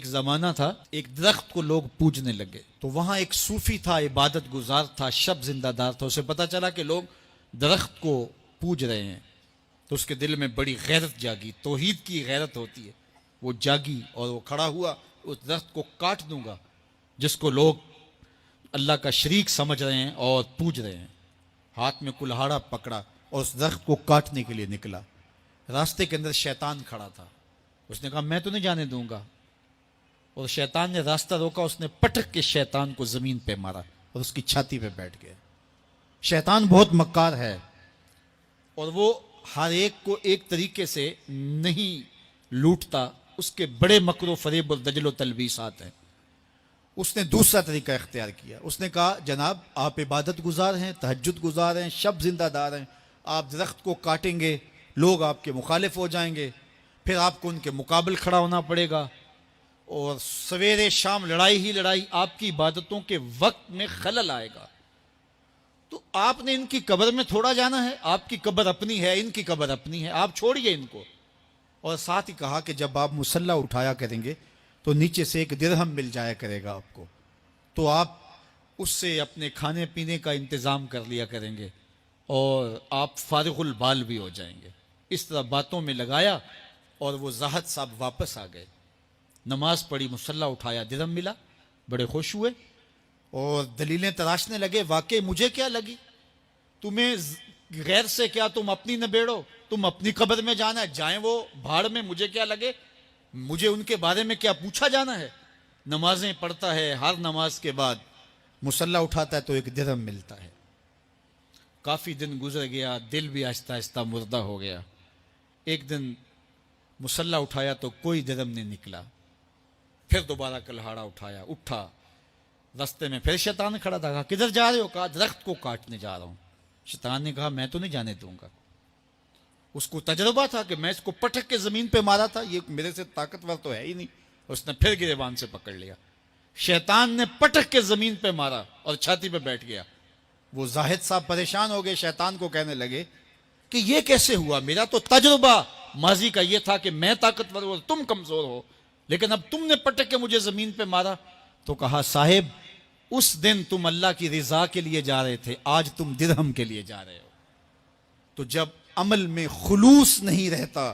زمانہ تھا، ایک درخت کو لوگ پوجنے لگے، تو وہاں ایک صوفی تھا، عبادت گزار تھا، شب زندہ دار تھا. اسے پتا چلا کہ لوگ درخت کو پوج رہے ہیں، تو اس کے دل میں بڑی غیرت جاگی. توحید کی غیرت ہوتی ہے، وہ جاگی اور وہ کھڑا ہوا، اس درخت کو کاٹ دوں گا جس کو لوگ اللہ کا شریک سمجھ رہے ہیں اور پوج رہے ہیں. ہاتھ میں کلہاڑا پکڑا اور اس درخت کو کاٹنے کے لیے نکلا. راستے کے اندر شیطان کھڑا تھا. اس نے کہا میں تو نہیں جانے دوں گا، اور شیطان نے راستہ روکا. اس نے پٹک کے شیطان کو زمین پہ مارا اور اس کی چھاتی پہ بیٹھ گیا. شیطان بہت مکار ہے اور وہ ہر ایک کو ایک طریقے سے نہیں لوٹتا، اس کے بڑے مکر و فریب اور دجل و تلبیسات ہیں. اس نے دوسرا طریقہ اختیار کیا. اس نے کہا جناب آپ عبادت گزار ہیں، تہجد گزار ہیں، شب زندہ دار ہیں، آپ درخت کو کاٹیں گے، لوگ آپ کے مخالف ہو جائیں گے، پھر آپ کو ان کے مقابل کھڑا ہونا پڑے گا، اور سویرے شام لڑائی ہی لڑائی، آپ کی عبادتوں کے وقت میں خلل آئے گا. تو آپ نے ان کی قبر میں تھوڑا جانا ہے، آپ کی قبر اپنی ہے، ان کی قبر اپنی ہے، آپ چھوڑیے ان کو. اور ساتھ ہی کہا کہ جب آپ مصلی اٹھایا کریں گے تو نیچے سے ایک درہم مل جایا کرے گا آپ کو، تو آپ اس سے اپنے کھانے پینے کا انتظام کر لیا کریں گے اور آپ فارغ البال بھی ہو جائیں گے. اس طرح باتوں میں لگایا اور وہ زاہد صاحب واپس آ گئے. نماز پڑھی، مصلی اٹھایا، درہم ملا، بڑے خوش ہوئے اور دلیلیں تراشنے لگے. واقعی مجھے کیا لگی، تمہیں غیر سے کیا، تم اپنی نبیڑو، تم اپنی قبر میں جانا ہے، جائیں وہ بھاڑ میں، مجھے کیا لگے، مجھے ان کے بارے میں کیا پوچھا جانا ہے. نمازیں پڑھتا ہے، ہر نماز کے بعد مصلی اٹھاتا ہے تو ایک درہم ملتا ہے. کافی دن گزر گیا، دل بھی آہستہ آہستہ مردہ ہو گیا. ایک دن مصلی اٹھایا تو کوئی درہم نہیں نکلا. پھر دوبارہ کلہاڑا اٹھایا، اٹھا، رستے میں پھر شیطان کھڑا تھا. کہا کدھر جا رہے ہو؟ کہا درخت کو کاٹنے جا رہا ہوں. شیطان نے کہا میں تو نہیں جانے دوں گا. اس کو تجربہ تھا کہ میں اس کو پٹک کے زمین پہ مارا تھا، یہ میرے سے طاقتور تو ہے ہی نہیں. اس نے پھر گریبان سے پکڑ لیا. شیطان نے پٹک کے زمین پہ مارا اور چھاتی پہ بیٹھ گیا. وہ زاہد صاحب پریشان ہو گئے، شیطان کو کہنے لگے کہ یہ کیسے ہوا، میرا تو تجربہ ماضی کا یہ تھا کہ میں طاقتور ہوں، تم کمزور ہو، لیکن اب تم نے پٹک کے مجھے زمین پہ مارا. تو کہا صاحب اس دن تم اللہ کی رضا کے لیے جا رہے تھے، آج تم درہم کے لیے جا رہے ہو. تو جب عمل میں خلوص نہیں رہتا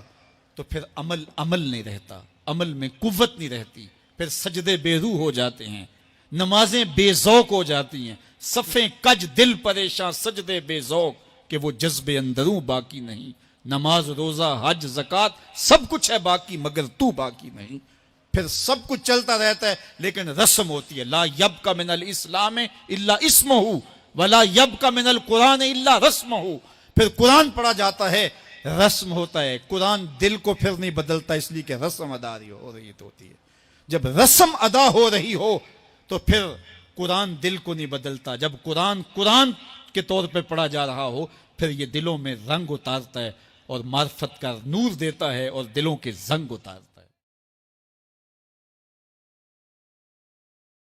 تو پھر عمل نہیں رہتا، عمل میں قوت نہیں رہتی، پھر سجدے بے روح ہو جاتے ہیں، نمازیں بے ذوق ہو جاتی ہیں، صفیں کج دل پریشاں، سجدے بے ذوق کہ وہ جذب اندروں باقی نہیں. نماز، روزہ، حج، زکوٰۃ سب کچھ ہے باقی مگر تو باقی نہیں. پھر سب کچھ چلتا رہتا ہے لیکن رسم ہوتی ہے. لا یبقى من الاسلام الا اسمہ ولا یبقى من القرآن الا رسمہ. پھر قرآن پڑھا جاتا ہے، رسم ہوتا ہے. قرآن دل کو پھر نہیں بدلتا، اس لیے کہ رسم ادا ہو رہی ہوتی ہے. جب رسم ادا ہو رہی ہو تو پھر قرآن دل کو نہیں بدلتا. جب قرآن کے طور پہ پڑھا جا رہا ہو پھر یہ دلوں میں رنگ اتارتا ہے اور معرفت کا نور دیتا ہے اور دلوں کے زنگ اتارتا ہے.